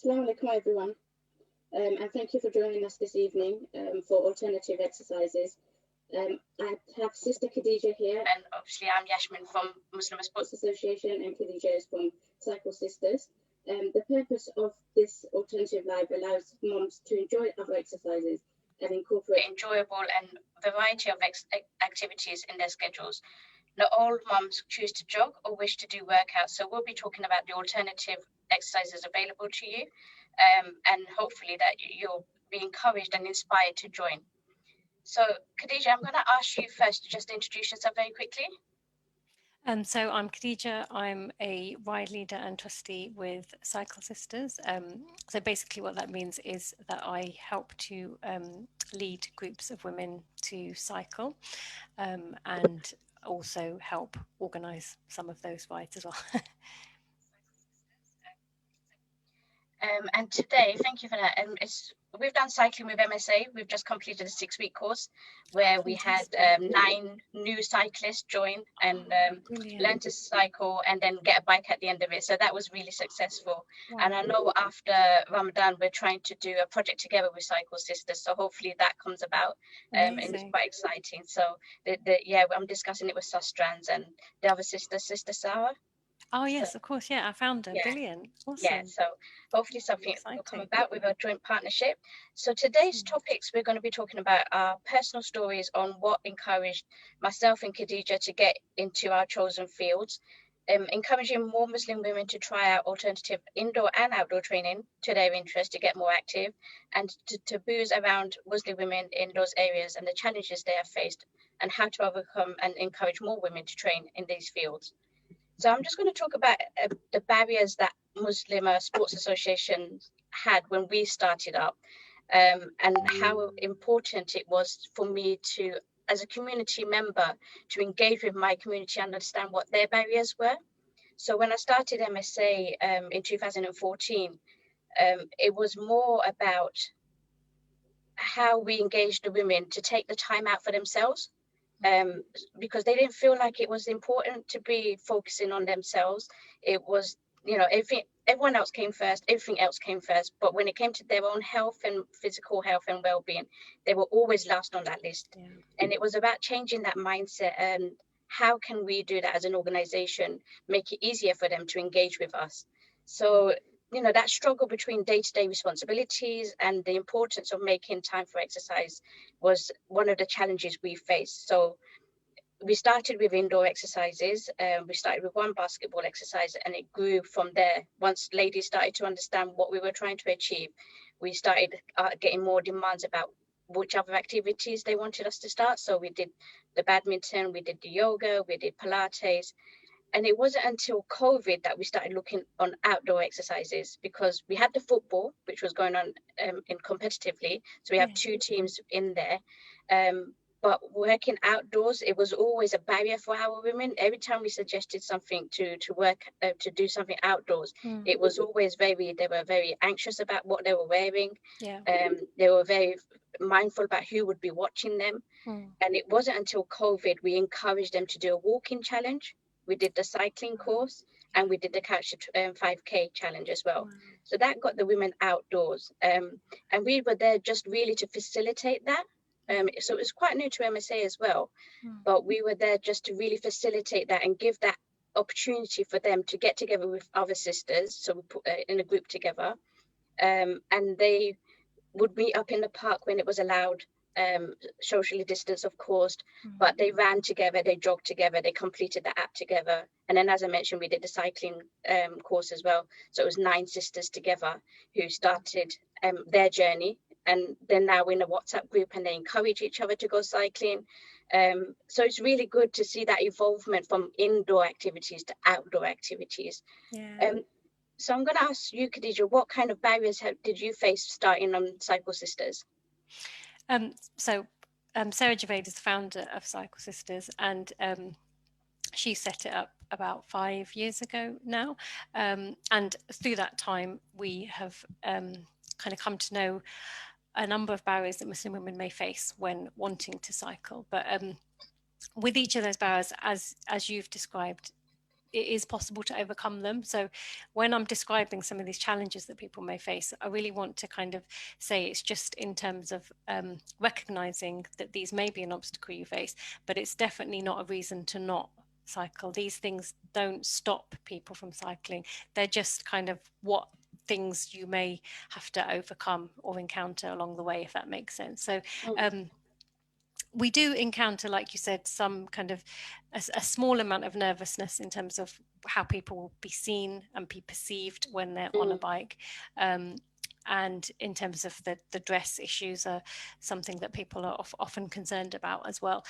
Assalamu alaikum everyone, and thank you for joining us this evening for alternative exercises. I have Sister Khadijah here, and obviously I'm Yashmin from Muslimah Sports Association, and Khadijah is from Cycle Sisters. The purpose of this alternative live allows moms to enjoy other exercises and incorporate enjoyable and variety of activities in their schedules. Not all moms choose to jog or wish to do workouts, so we'll be talking about the alternative exercises available to you, and hopefully that you'll be encouraged and inspired to join. So, Khadijah, I'm going to ask you first to just introduce yourself very quickly. So I'm Khadijah. I'm a ride leader and trustee with Cycle Sisters. So basically what that means is that I help to lead groups of women to cycle, and also help organise some of those rides as well. And today, thank you for that. We've done cycling with MSA. We've just completed a 6-week course where we had 9 new cyclists join and learn to cycle and then get a bike at the end of it. So that was really successful. Wow. And I know after Ramadan, we're trying to do a project together with Cycle Sisters. So hopefully that comes about, and it's quite exciting. So I'm discussing it with Sustrans and the other sister Sarah. Oh yes, so, of course, yeah, I found her. Yeah. Brilliant. Awesome. Yeah, so hopefully something will come about with a joint partnership. So today's topics we're going to be talking about are personal stories on what encouraged myself and Khadijah to get into our chosen fields, encouraging more Muslim women to try out alternative indoor and outdoor training to their interest to get more active, and taboos around Muslim women in those areas and the challenges they have faced and how to overcome and encourage more women to train in these fields. So I'm just going to talk about the barriers that Muslimah Sports Association had when we started up, and how important it was for me to, as a community member, to engage with my community and understand what their barriers were. So when I started MSA in 2014, it was more about how we engaged the women to take the time out for themselves. Because they didn't feel like it was important to be focusing on themselves. It was, everyone else came first, everything else came first. But when it came to their own health and physical health and well-being, they were always last on that list. Yeah. And it was about changing that mindset. And how can we do that as an organization, make it easier for them to engage with us? So, that struggle between day-to-day responsibilities and the importance of making time for exercise was one of the challenges we faced. So we started with indoor exercises. We started with one basketball exercise and it grew from there. Once ladies started to understand what we were trying to achieve, we started getting more demands about which other activities they wanted us to start. So we did the badminton, we did the yoga, we did Pilates. And it wasn't until COVID that we started looking on outdoor exercises, because we had the football, which was going on in competitively. So we have 2 teams in there. But working outdoors, it was always a barrier for our women. Every time we suggested something to work, to do something outdoors, it was always they were very anxious about what they were wearing. Yeah. They were very mindful about who would be watching them. And it wasn't until COVID we encouraged them to do a walking challenge. We did the cycling course and we did the Couch 5K challenge as well. Wow. So that got the women outdoors. And we were there just really to facilitate that. So it was quite new to MSA as well, but we were there just to really facilitate that and give that opportunity for them to get together with other sisters. So we put in a group together, and they would meet up in the park when it was allowed, socially distanced, of course, but they ran together, they jogged together, they completed the app together. And then, as I mentioned, we did the cycling course as well. So it was 9 sisters together who started their journey. And they're now in a WhatsApp group and they encourage each other to go cycling. So it's really good to see that involvement from indoor activities to outdoor activities. Yeah. So I'm going to ask you, Khadijah, what kind of barriers did you face starting on Cycle Sisters? So Sarah Javed is the founder of Cycle Sisters, and she set it up about 5 years ago now. And through that time, we have kind of come to know a number of barriers that Muslim women may face when wanting to cycle. But with each of those barriers, as you've described, it is possible to overcome them. So when I'm describing some of these challenges that people may face, I really want to kind of say it's just in terms of recognizing that these may be an obstacle you face, but it's definitely not a reason to not cycle. These things don't stop people from cycling. They're just kind of what things you may have to overcome or encounter along the way, if that makes sense. So we do encounter, like you said, some kind of a small amount of nervousness in terms of how people will be seen and be perceived when they're on a bike. And in terms of the dress issues are something that people are often concerned about as well.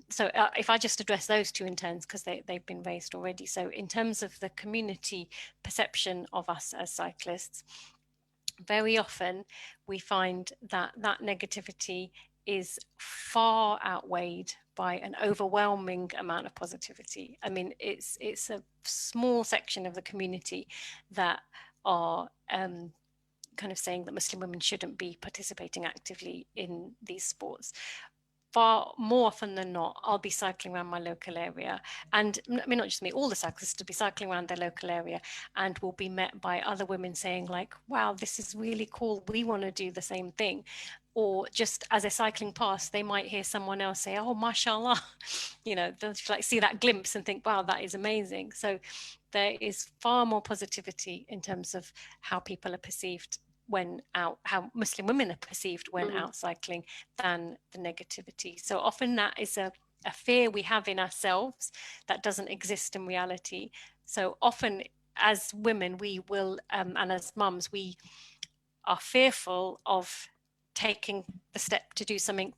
So if I just address those two in turns, because they've been raised already. So in terms of the community perception of us as cyclists, very often we find that negativity is far outweighed by an overwhelming amount of positivity. I mean, it's a small section of the community that are kind of saying that Muslim women shouldn't be participating actively in these sports. Far more often than not, I'll be cycling around my local area, and I mean, not just me, all the cyclists will be cycling around their local area and will be met by other women saying like, wow, this is really cool, we want to do the same thing. Or just as they're cycling past, they might hear someone else say, oh, mashallah, you know, they'll like see that glimpse and think, wow, that is amazing. So there is far more positivity in terms of how people are perceived when out, how Muslim women are perceived when out cycling, than the negativity. So often that is a fear we have in ourselves that doesn't exist in reality. So often as women, we will, and as mums, we are fearful of taking the step to do something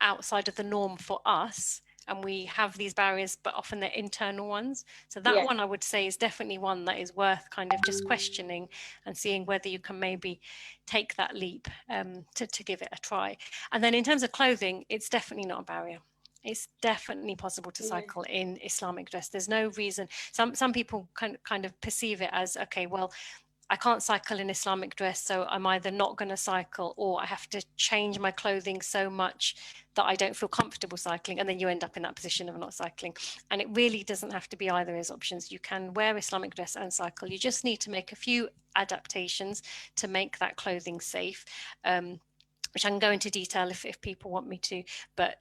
outside of the norm for us, and we have these barriers, but often they're internal ones. So that one I would say is definitely one that is worth kind of just questioning and seeing whether you can maybe take that leap to give it a try. And then in terms of clothing, it's definitely not a barrier. It's definitely possible to cycle in Islamic dress. There's no reason. Some people kind of perceive it as, okay, well, I can't cycle in Islamic dress, so I'm either not going to cycle or I have to change my clothing so much that I don't feel comfortable cycling, and then you end up in that position of not cycling. And it really doesn't have to be either as options. You can wear Islamic dress and cycle. You just need to make a few adaptations to make that clothing safe, which I can go into detail if people want me to. But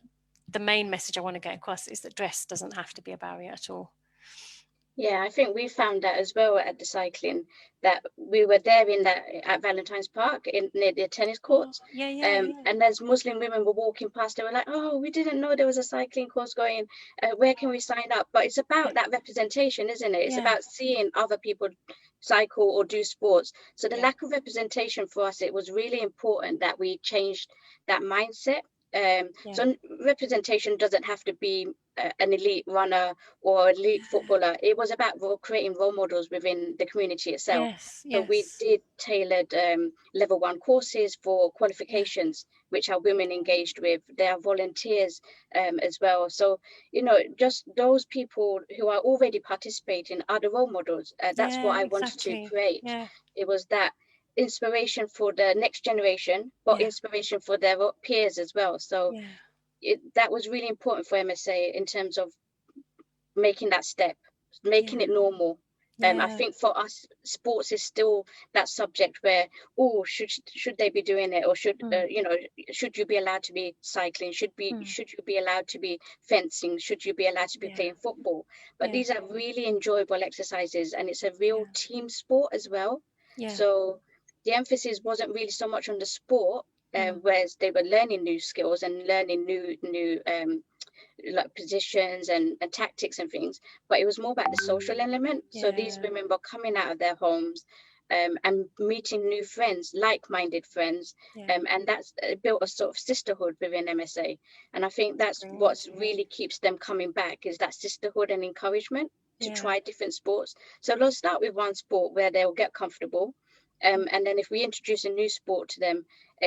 the main message I want to get across is that dress doesn't have to be a barrier at all. Yeah, I think we found that as well at the cycling, that we were there at Valentine's Park near the tennis courts. And as Muslim women were walking past, they were like, oh, we didn't know there was a cycling course going. Where can we sign up? But it's about that representation, isn't it? It's about seeing other people cycle or do sports. So the lack of representation for us, it was really important that we changed that mindset. So representation doesn't have to be an elite runner or elite footballer. It was about creating role models within the community itself. So we did tailored level 1 courses for qualifications, which our women engaged with. There are volunteers as well. So, you know, just those people who are already participating are the role models. That's what I wanted to create. It was that inspiration for the next generation, but inspiration for their peers as well. So that was really important for MSA in terms of making that step, making it normal. I think for us, sports is still that subject where, oh, should they be doing it, or should you know, should you be allowed to be cycling? Should you be allowed to be fencing? Should you be allowed to be playing football? But these are really enjoyable exercises, and it's a real team sport as well. So the emphasis wasn't really so much on the sport, whereas they were learning new skills and learning new like positions and tactics and things, but it was more about the social element. So these women were coming out of their homes and meeting new friends, like-minded friends, and that's built a sort of sisterhood within MSA. And I think that's what really keeps them coming back, is that sisterhood and encouragement to try different sports. So they'll start with one sport where they'll get comfortable, and then if we introduce a new sport to them,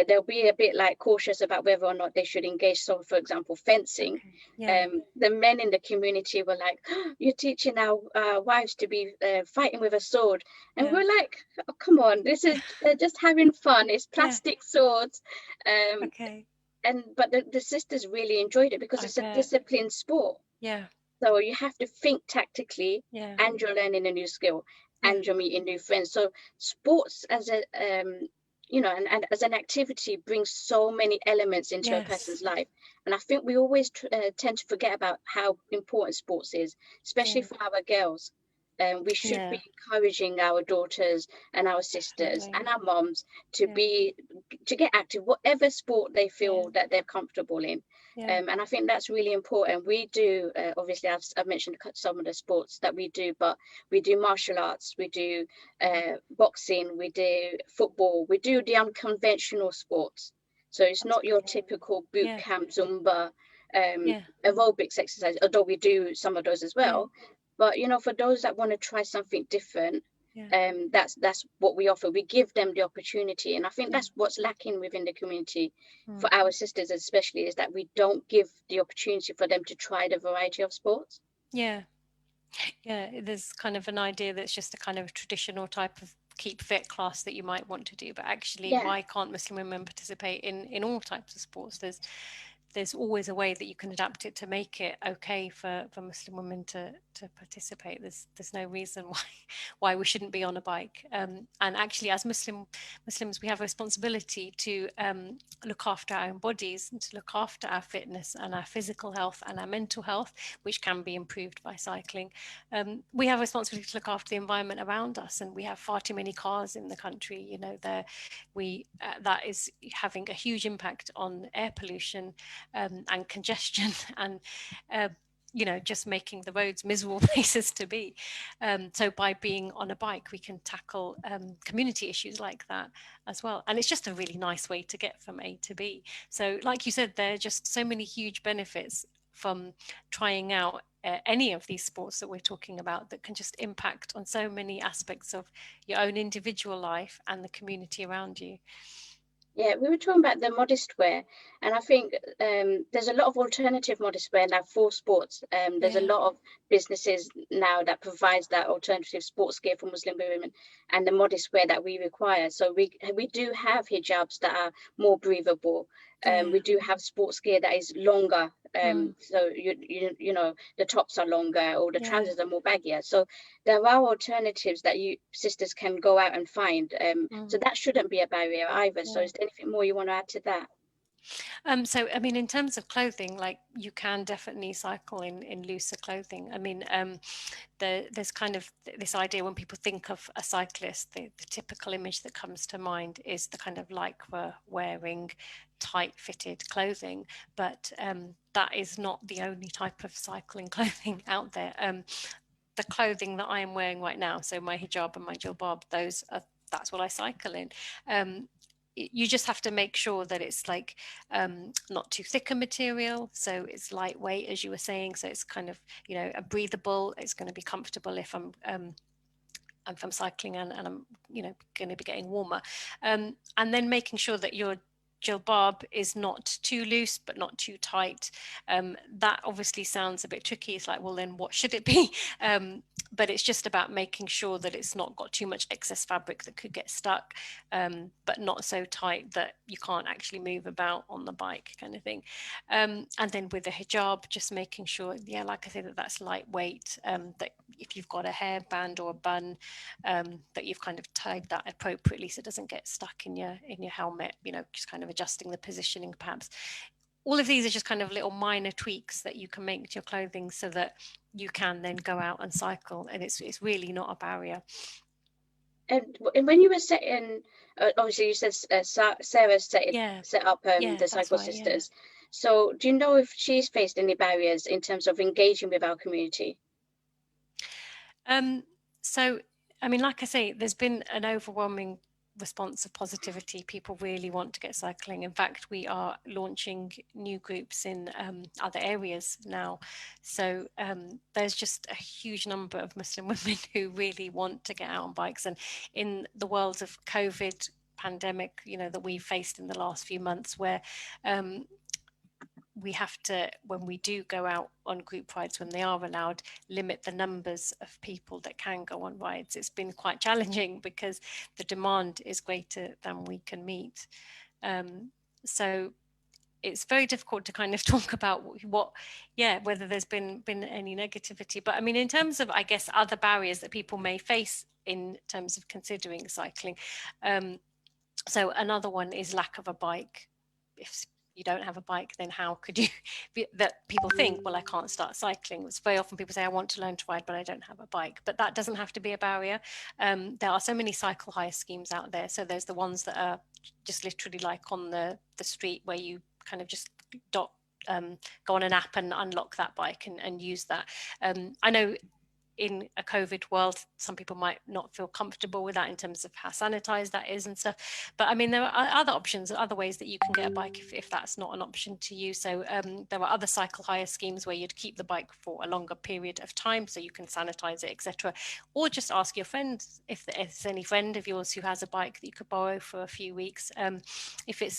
they'll be a bit like cautious about whether or not they should engage. So for example, fencing, the men in the community were like, oh, you're teaching our wives to be fighting with a sword, and we're like, oh, come on, this is they're just having fun, it's plastic swords. But the sisters really enjoyed it because it's a disciplined sport. So you have to think tactically, Yeah. and you're learning a new skill, Yeah. and you're meeting new friends. So sports as a and as an activity brings so many elements into a Yes. person's life. And I think we always tend to forget about how important sports is, especially Yeah. for our girls. We should Yeah. be encouraging our daughters and our sisters Definitely. and our moms to Yeah. get active, whatever sport they feel Yeah. that they're comfortable in. Yeah. And I think that's really important. We do, obviously, I've mentioned some of the sports that we do, but we do martial arts, we do boxing, we do football, we do the unconventional sports. So it's That's not your brilliant. typical boot Yeah. camp, Zumba, Yeah. aerobics exercise, although we do some of those as Yeah. well. But for those that want to try something different, Yeah. that's what we offer. We give them the opportunity, and I think Yeah. that's what's lacking within the community Mm. for our sisters, especially, is that we don't give the opportunity for them to try the variety of sports. Yeah. Yeah. There's kind of an idea that's just a kind of traditional type of keep fit class that you might want to do, but actually, Yeah. why can't Muslim women participate in all types of sports? There's always a way that you can adapt it to make it okay for Muslim women to participate. There's no reason why we shouldn't be on a bike. And actually, as Muslims, we have a responsibility to look after our own bodies and to look after our fitness and our physical health and our mental health, which can be improved by cycling. We have a responsibility to look after the environment around us, and we have far too many cars in the country. That is having a huge impact on air pollution and congestion and just making the roads miserable places to be. So by being on a bike, we can tackle community issues like that as well. And it's just a really nice way to get from A to B. So like you said, there are just so many huge benefits from trying out any of these sports that we're talking about that can just impact on so many aspects of your own individual life and the community around you. Yeah, we were talking about the modest wear, and I think there's a lot of alternative modest wear now for sports. There's a Yeah. lot of businesses now that provides that alternative sports gear for Muslim women and the modest wear that we require. So we do have hijabs that are more breathable. Yeah. We do have sports gear that is longer. Mm. So the tops are longer, or the Yeah. trousers are more baggier. So there are alternatives that you sisters can go out and find. So that shouldn't be a barrier either. So Yeah. is there anything more you want to add to that? So I mean, in terms of clothing, like you can definitely cycle in looser clothing. I mean, there's kind of this idea when people think of a cyclist, the typical image that comes to mind is the kind of lycra wearing, tight fitted clothing, but that is not the only type of cycling clothing out there. The clothing that I am wearing right now, so my hijab and my jilbab, that's what I cycle in. You just have to make sure that it's like not too thick a material, so it's lightweight, as you were saying, so it's kind of a breathable, it's going to be comfortable if I'm cycling and I'm going to be getting warmer, and then making sure that your jilbab is not too loose but not too tight. That obviously sounds a bit tricky. It's like, well, then what should it be? But it's just about making sure that it's not got too much excess fabric that could get stuck, but not so tight that you can't actually move about on the bike, kind of thing. And then with the hijab, just making sure, like I said, that's lightweight, that if you've got a hairband or a bun, that you've kind of tied that appropriately so it doesn't get stuck in your helmet, just kind of adjusting the positioning perhaps. All of these are just kind of little minor tweaks that you can make to your clothing so that you can then go out and cycle, and it's really not a barrier. And when you were setting, obviously you said Sarah set up the Cycle Right, Sisters. So do you know if she's faced any barriers in terms of engaging with our community? So, I mean, like I say, there's been an overwhelming response of positivity. People really want to get cycling. In fact, we are launching new groups in other areas now. So there's just a huge number of Muslim women who really want to get out on bikes. And in the world of COVID pandemic, that we faced in the last few months, where we have to, when we do go out on group rides, when they are allowed, limit the numbers of people that can go on rides. It's been quite challenging because the demand is greater than we can meet. So it's very difficult to kind of talk about whether there's been any negativity. But I mean, in terms of, I guess, other barriers that people may face in terms of considering cycling, so another one is lack of a bike. If you don't have a bike, then how could you that people think, well, I can't start cycling. It's very often people say, I want to learn to ride, but I don't have a bike. But that doesn't have to be a barrier. There are so many cycle hire schemes out there. So there's the ones that are just literally like on the street, where you kind of just go on an app and unlock that bike and use that. I know in a COVID world, some people might not feel comfortable with that in terms of how sanitized that is and stuff. But I mean, there are other options, other ways that you can get a bike if that's not an option to you. So there are other cycle hire schemes where you'd keep the bike for a longer period of time so you can sanitize it, etc. Or just ask your friends if there's any friend of yours who has a bike that you could borrow for a few weeks. If you're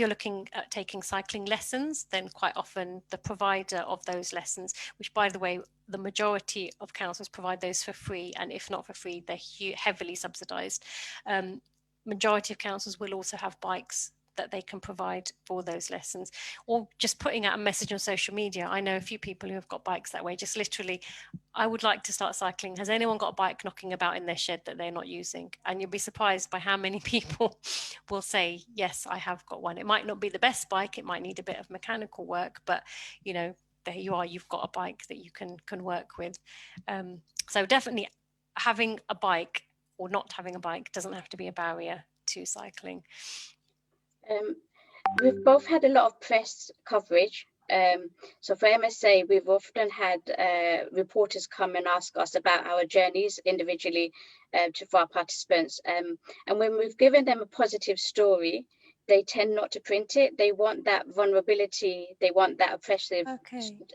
looking at taking cycling lessons, then quite often the provider of those lessons, which by the way, the majority of councils provide those for free, and if not for free, they're heavily subsidised. Majority of councils will also have bikes that they can provide for those lessons, or just putting out a message on social media. I know a few people who have got bikes that way, just literally, I would like to start cycling. Has anyone got a bike knocking about in their shed that they're not using? And you'll be surprised by how many people will say, yes, I have got one. It might not be the best bike, it might need a bit of mechanical work, but you know, there you are, you've got a bike that you can work with. So definitely having a bike or not having a bike doesn't have to be a barrier to cycling. We've both had a lot of press coverage. So for MSA, we've often had reporters come and ask us about our journeys individually for our participants. And when we've given them a positive story, they tend not to print it. They want that vulnerability. They want that oppressive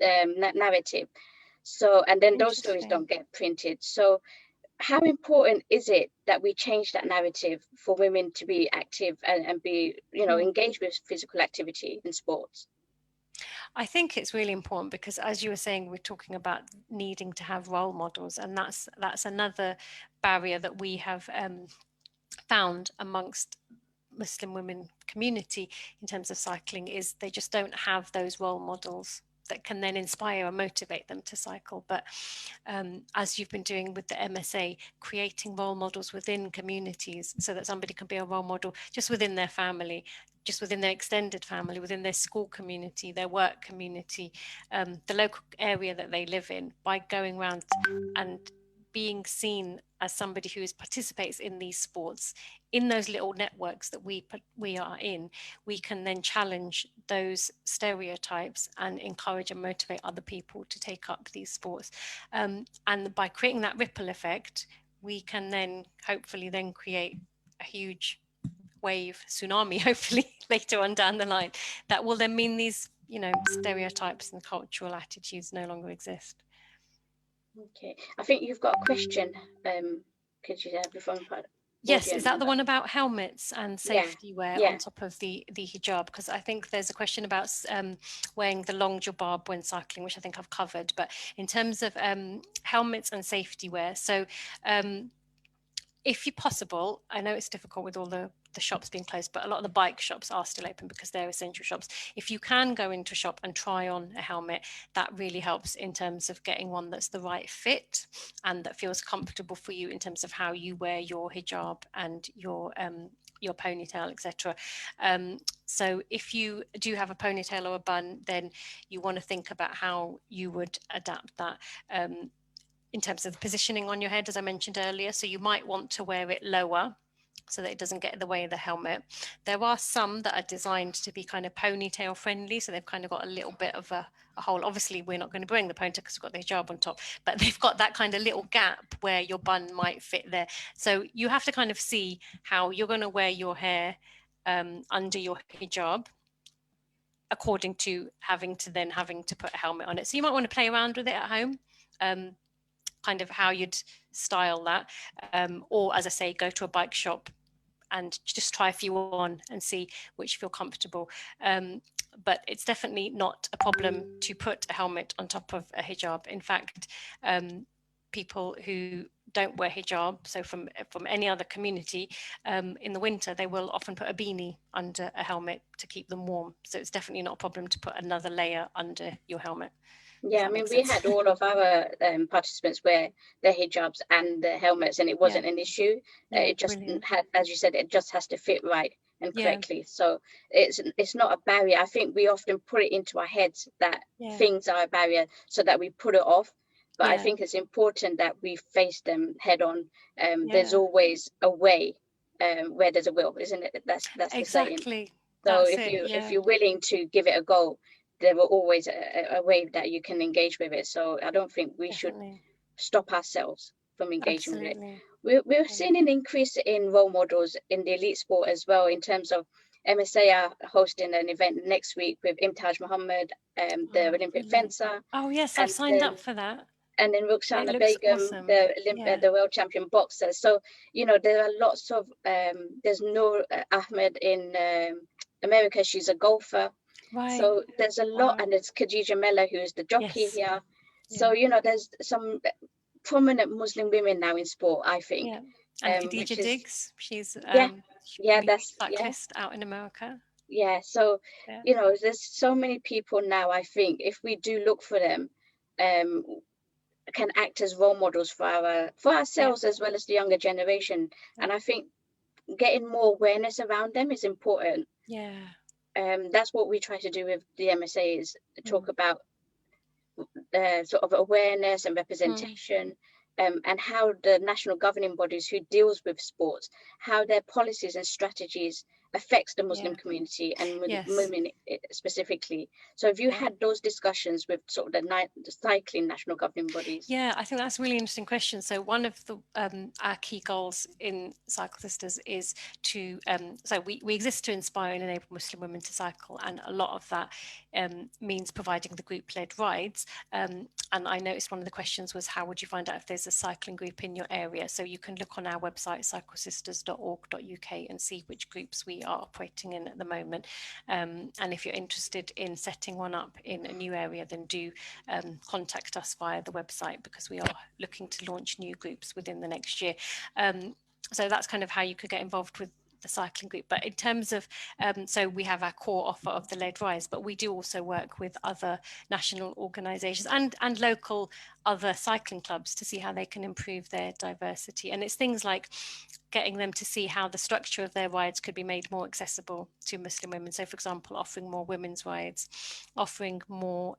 narrative. So, and then those stories don't get printed. So how important is it that we change that narrative for women to be active and be, you know, engaged with physical activity in sports? I think it's really important because, as you were saying, we're talking about needing to have role models, and that's another barrier that we have found amongst Muslim women community in terms of cycling, is they just don't have those role models that can then inspire and motivate them to cycle. But as you've been doing with the MSA, creating role models within communities so that somebody can be a role model just within their family, just within their extended family, within their school community, their work community, the local area that they live in, by going around and being seen as somebody who participates in these sports, in those little networks that we are in, we can then challenge those stereotypes and encourage and motivate other people to take up these sports. And by creating that ripple effect, we can then hopefully then create a huge wave, tsunami, hopefully later on down the line, that will then mean these, you know, stereotypes and cultural attitudes no longer exist. Okay, I think you've got a question. Could you have from Yes, is that the one about helmets and safety wear on top of the hijab? Because I think there's a question about wearing the long jilbab when cycling, which I think I've covered. But in terms of helmets and safety wear, so if you're possible, I know it's difficult with all the shops being closed, but a lot of the bike shops are still open because they're essential shops. If you can go into a shop and try on a helmet, that really helps in terms of getting one that's the right fit and that feels comfortable for you in terms of how you wear your hijab and your ponytail, etc. So if you do have a ponytail or a bun, then you want to think about how you would adapt that. In terms of the positioning on your head, as I mentioned earlier. So you might want to wear it lower so that it doesn't get in the way of the helmet. There are some that are designed to be kind of ponytail friendly. So they've kind of got a little bit of a hole. Obviously, we're not going to bring the ponytail because we've got the hijab on top, but they've got that kind of little gap where your bun might fit there. So you have to kind of see how you're going to wear your hair under your hijab, according to having to put a helmet on it. So you might want to play around with it at home. Kind of how you'd style that, or as I say, go to a bike shop and just try a few on and see which feel comfortable. But it's definitely not a problem to put a helmet on top of a hijab. In fact, people who don't wear hijab, so from any other community, in the winter they will often put a beanie under a helmet to keep them warm. So it's definitely not a problem to put another layer under your helmet. Yeah, I mean, we had all of our participants wear their hijabs and the helmets, and it wasn't an issue. It just had, as you said, it just has to fit right and correctly. So it's not a barrier. I think we often put it into our heads that things are a barrier, so that we put it off. But I think it's important that we face them head on. There's always a way where there's a will, isn't it? That's exactly the saying. So if you're willing to give it a go, there will always a way that you can engage with it. So I don't think we should stop ourselves from engaging with it. We're seeing an increase in role models in the elite sport as well, in terms of MSA are hosting an event next week with Imtaj Muhammad, the Olympic fencer. Oh yes, I've signed up for that. And then Rukhsana Begum, the world champion boxer. So, you know, there are lots of, there's Noor Ahmed in America, she's a golfer. Right. So there's a lot, and it's Khadijah Mella, who's the jockey here. So, you know, there's some prominent Muslim women now in sport, I think. And Khadijah Diggs, she's that's cyclist out in America. Yeah, so you know, there's so many people now. I think if we do look for them, can act as role models for ourselves as well as the younger generation. And I think getting more awareness around them is important. That's what we try to do with the MSA, is talk about sort of awareness and representation, and how the national governing bodies who deals with sports, how their policies and strategies affects the Muslim community and women specifically. So have you had those discussions with sort of the cycling national governing bodies? Yeah, I think that's a really interesting question. So one of the our key goals in Cycle Sisters is to so we exist to inspire and enable Muslim women to cycle, and a lot of that means providing the group-led rides. And I noticed one of the questions was, how would you find out if there's a cycling group in your area? So you can look on our website, cyclesisters.org.uk, and see which groups we are operating in at the moment. And if you're interested in setting one up in a new area, then do contact us via the website, because we are looking to launch new groups within the next year. So that's kind of how you could get involved with the cycling group. But in terms of, so we have our core offer of the led rise, but we do also work with other national organisations and local other cycling clubs to see how they can improve their diversity. And it's things like getting them to see how the structure of their rides could be made more accessible to Muslim women. So, for example, offering more women's rides, offering more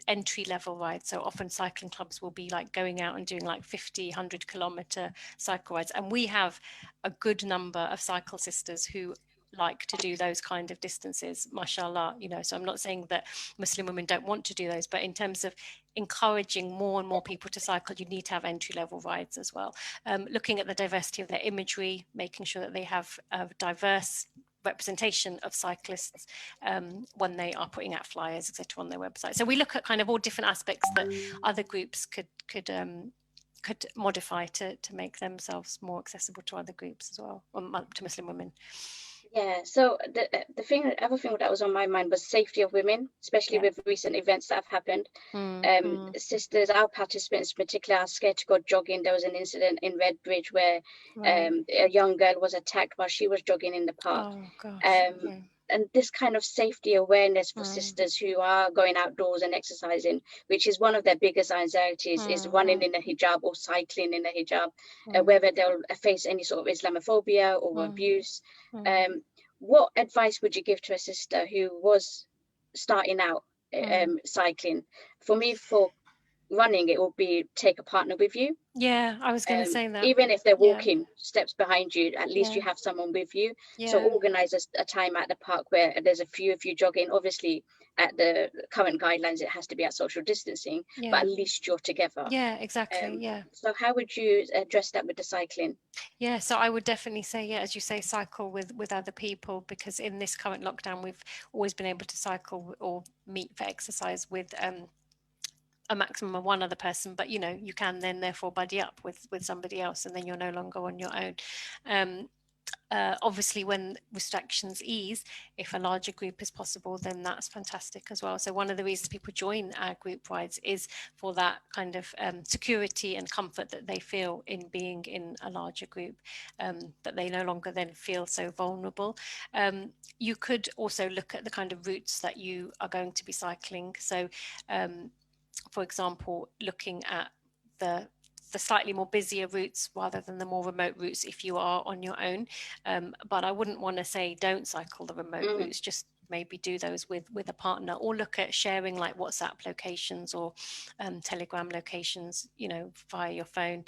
entry-level rides. So often cycling clubs will be like going out and doing like 50, 100-kilometre cycle rides. And we have a good number of Cycle Sisters who like to do those kind of distances, mashallah, you know. So I'm not saying that Muslim women don't want to do those, but in terms of encouraging more and more people to cycle, you need to have entry-level rides as well. Looking at the diversity of their imagery, making sure that they have a diverse representation of cyclists when they are putting out flyers, etc., on their website. So we look at kind of all different aspects that other groups could modify to make themselves more accessible to other groups as well, or to Muslim women. Yeah, so the other thing that was on my mind was safety of women, especially with recent events that have happened. Sisters, our participants particularly, are scared to go jogging. There was an incident in Redbridge where a young girl was attacked while she was jogging in the park. Oh, gosh. And this kind of safety awareness for sisters who are going outdoors and exercising, which is one of their biggest anxieties, is running in a hijab or cycling in a hijab, whether they'll face any sort of Islamophobia or abuse. What advice would you give to a sister who was starting out cycling? For me, for running, it will be take a partner with you. Yeah, I was going to say that. Even if they're walking steps behind you, at least you have someone with you. So organize a time at the park where there's a few of you jogging. Obviously, at the current guidelines, it has to be at social distancing, but at least you're together. Yeah, exactly. So how would you address that with the cycling? Yeah, so I would definitely say, as you say, cycle with other people, because in this current lockdown, we've always been able to cycle or meet for exercise with a maximum of one other person, but you can then therefore buddy up with somebody else, and then you're no longer on your own. Obviously, when restrictions ease, if a larger group is possible, then that's fantastic as well. So one of the reasons people join our group rides is for that kind of security and comfort that they feel in being in a larger group, that they no longer then feel so vulnerable. You could also look at the kind of routes that you are going to be cycling. So, for example, looking at the slightly more busier routes rather than the more remote routes if you are on your own. But I wouldn't want to say don't cycle the remote routes, just maybe do those with a partner, or look at sharing like WhatsApp locations or Telegram locations, via your phone,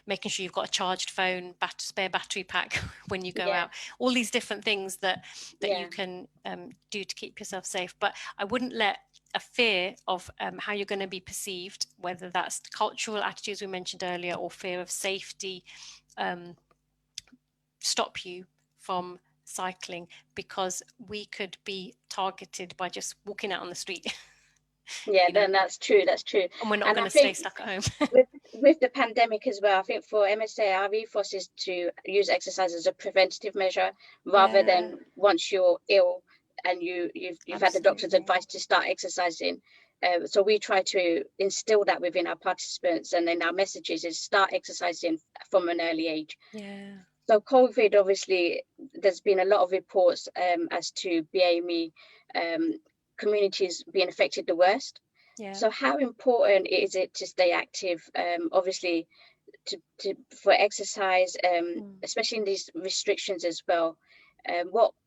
making sure you've got a charged phone, spare battery pack when you go out, all these different things that you can do to keep yourself safe. But I wouldn't let a fear of how you're going to be perceived, whether that's cultural attitudes we mentioned earlier or fear of safety, stop you from cycling, because we could be targeted by just walking out on the street. Then that's true. And we're not going to stay stuck at home. with the pandemic as well, I think for MSA, our ethos is to use exercise as a preventative measure rather than once you're ill and you've had the doctor's advice to start exercising. So we try to instill that within our participants, and then our messages is start exercising from an early age. So COVID, obviously, there's been a lot of reports as to BAME communities being affected the worst. So how important is it to stay active? Obviously, for exercise, especially in these restrictions as well.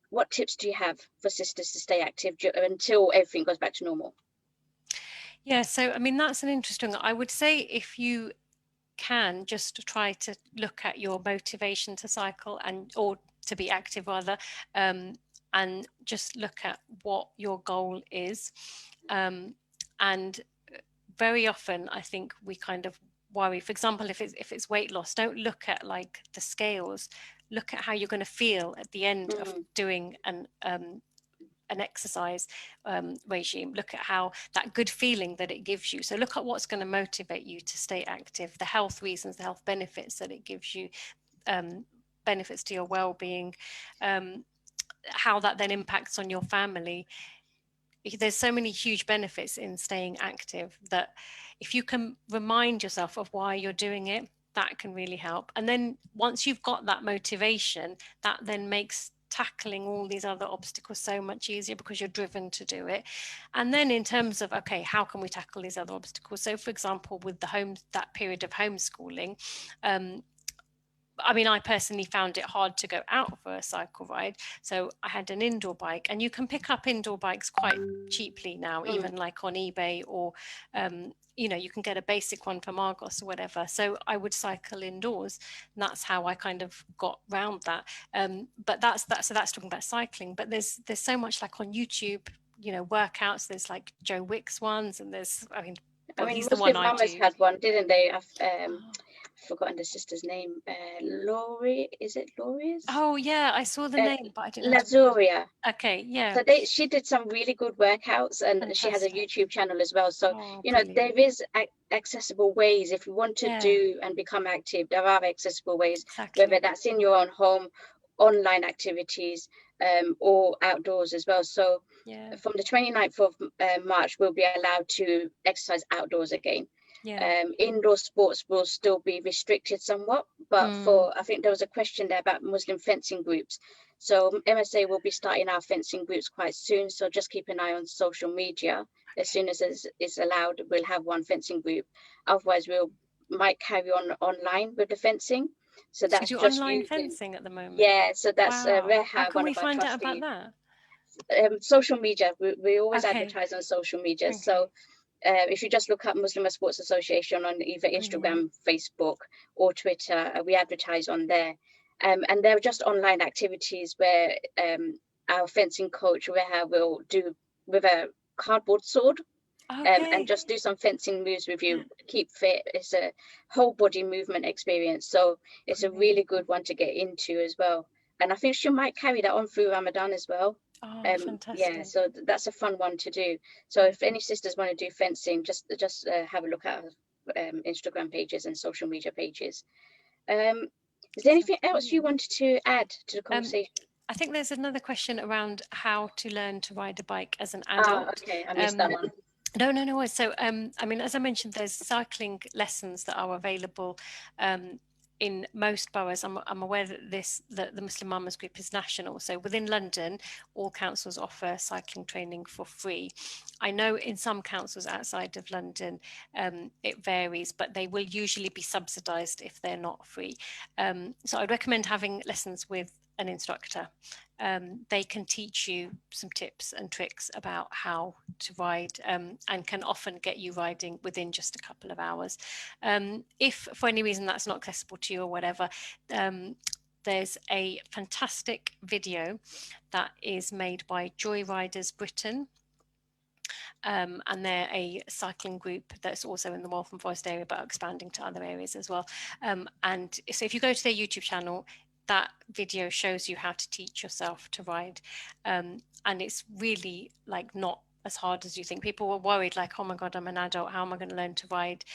What tips do you have for sisters to stay active until everything goes back to normal? So I mean, that's an interesting. I would say if you can just try to look at your motivation to cycle or to be active rather, and just look at what your goal is. And very often I think we kind of worry, for example, if it's weight loss, don't look at like the scales, look at how you're going to feel at the end of doing an exercise regime. Look at how that good feeling that it gives you. So look at what's going to motivate you to stay active, the health reasons, the health benefits that it gives you, benefits to your well-being, how that then impacts on your family. There's so many huge benefits in staying active that if you can remind yourself of why you're doing it, that can really help. And then once you've got that motivation, that then makes tackling all these other obstacles so much easier because you're driven to do it. And then in terms of, okay, how can we tackle these other obstacles? So for example, with that period of homeschooling, I mean, I personally found it hard to go out for a cycle ride. So I had an indoor bike, and you can pick up indoor bikes quite cheaply now, even like on eBay, or, you can get a basic one from Argos or whatever. So I would cycle indoors, and that's how I kind of got round that. But that's talking about cycling, but there's so much like on YouTube, workouts. There's like Joe Wicks ones, and he's the one I do. Muslim Mamas had one, didn't they? Forgotten the sister's name. Laurie, is it Laurie's? Oh yeah, I saw the name, but I didn't know. Lazuria. Okay, yeah. So she did some really good workouts, and fantastic. She has a YouTube channel as well. So there is accessible ways if you want to do and become active. There are accessible ways, whether that's in your own home, online activities, or outdoors as well. So from the 29th of March, we'll be allowed to exercise outdoors again. Indoor sports will still be restricted somewhat, but I think there was a question there about Muslim fencing groups. So MSA will be starting our fencing groups quite soon. So just keep an eye on social media. As soon as it's allowed, we'll have one fencing group. Otherwise, might carry on online with the fencing. So that's just online fencing at the moment. So that's Reha. How can we find out about that? Social media. We always advertise on social media. Okay. So if you just look up Muslimah Sports Association on either Instagram, Facebook, or Twitter, we advertise on there. And they're just online activities where our fencing coach Reha will do with a cardboard sword. And just do some fencing moves with you, keep fit. It's a whole body movement experience. So it's a really good one to get into as well. And I think she might carry that on through Ramadan as well. Fantastic. So that's a fun one to do. So if any sisters want to do fencing, just have a look at our Instagram pages and social media pages. Is there anything else you wanted to add to the conversation? I think there's another question around how to learn to ride a bike as an adult. Okay, I missed that one. No. So, I mean, as I mentioned, there's cycling lessons that are available in most boroughs. I'm aware that the Muslim Mamas group is national. So within London, all councils offer cycling training for free. I know in some councils outside of London, it varies, but they will usually be subsidised if they're not free. So I'd recommend having lessons with an instructor. They can teach you some tips and tricks about how to ride, and can often get you riding within just a couple of hours. If for any reason that's not accessible to you or whatever, there's a fantastic video that is made by Joy Riders Britain. And they're a cycling group that's also in the Waltham Forest area, but expanding to other areas as well. And so if you go to their YouTube channel, that video shows you how to teach yourself to ride. And it's really like not as hard as you think. People were worried like, oh my God, I'm an adult. How am I going to learn to ride?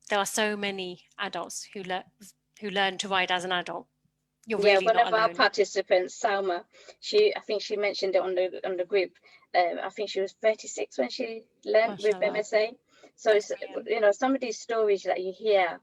There are so many adults who learn to ride as an adult. You're really one not of alone. our participants, Salma, I think she mentioned it on the group. I think she was 36 when she learned with MSA. So it's, you know, some of these stories that you hear,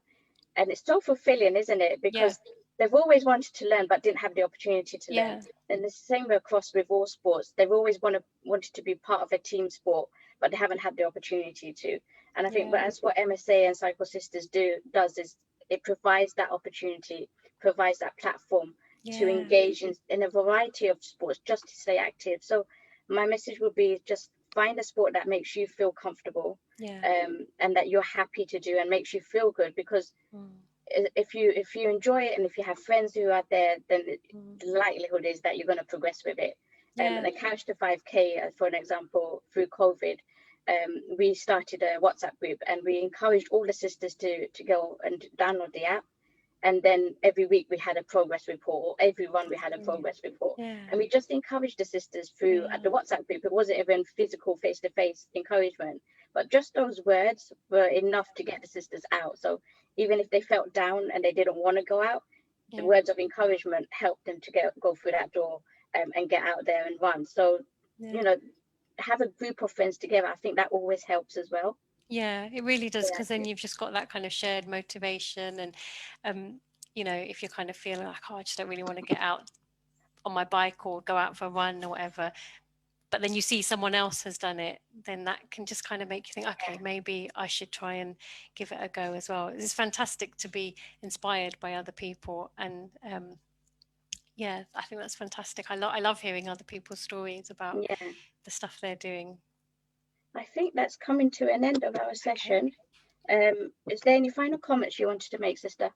and it's so fulfilling, isn't it? Because they've always wanted to learn but didn't have the opportunity to learn. And the same across with all sports. They've always wanted to be part of a team sport, but they haven't had the opportunity to. And I think that's what MSA and Cycle Sisters does is it provides that opportunity, provides that platform to engage in a variety of sports just to stay active. So my message would be just find a sport that makes you feel comfortable, and that you're happy to do and makes you feel good, because if you enjoy it and if you have friends who are there, then the likelihood is that you're going to progress with it. And the Couch to 5K, for an example, through COVID, we started a WhatsApp group and we encouraged all the sisters to go and download the app. And then every week we had a progress report, or every run we had a progress report. And we just encouraged the sisters through the WhatsApp group. It wasn't even physical face-to-face encouragement, but just those words were enough to get the sisters out. So even if they felt down and they didn't want to go out, the words of encouragement helped them to go through that door, and get out there and run. So, you know, have a group of friends together. I think that always helps as well. Yeah, it really does, because then you've just got that kind of shared motivation. And you know, if you're kind of feeling like, oh, I just don't really want to get out on my bike or go out for a run or whatever, but then you see someone else has done it, then that can just kind of make you think, okay, maybe I should try and give it a go as well. It's fantastic to be inspired by other people. And yeah, I think that's fantastic. I love hearing other people's stories about the stuff they're doing. I think that's coming to an end of our session. Is there any final comments you wanted to make, sister?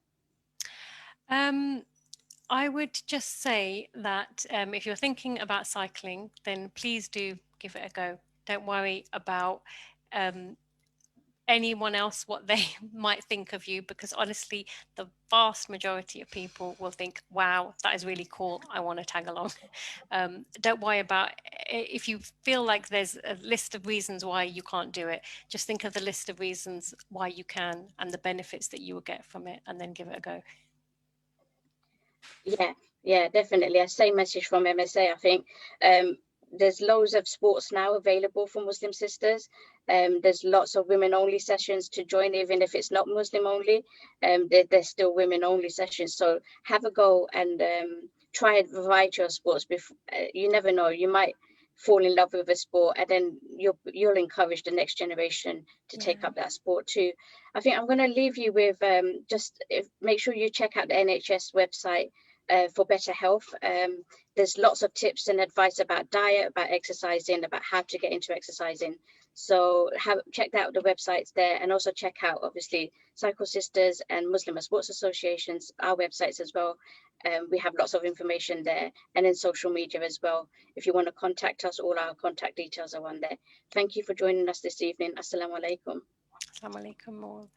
I would just say that if you're thinking about cycling, then please do give it a go. Don't worry about anyone else, what they might think of you, because honestly, the vast majority of people will think, wow, that is really cool. I want to tag along. Don't worry about if you feel like there's a list of reasons why you can't do it. Just think of the list of reasons why you can and the benefits that you will get from it, and then give it a go. Yeah, definitely. A same message from MSA, I think. There's loads of sports now available for Muslim sisters. There's lots of women-only sessions to join, even if it's not Muslim-only. There's still women-only sessions. So have a go and try a variety of sports. You never know, you might fall in love with a sport, and then you'll encourage the next generation to take up that sport too. I think I'm going to leave you with make sure you check out the NHS website for better health. There's lots of tips and advice about diet, about exercising, about how to get into exercising. So check out the websites there, and also check out obviously Cycle Sisters and Muslimah Sports Associations, our websites as well. We have lots of information there, and in social media as well. If you want to contact us, all our contact details are on there. Thank you for joining us this evening. Assalamu alaikum. Assalamu alaikum.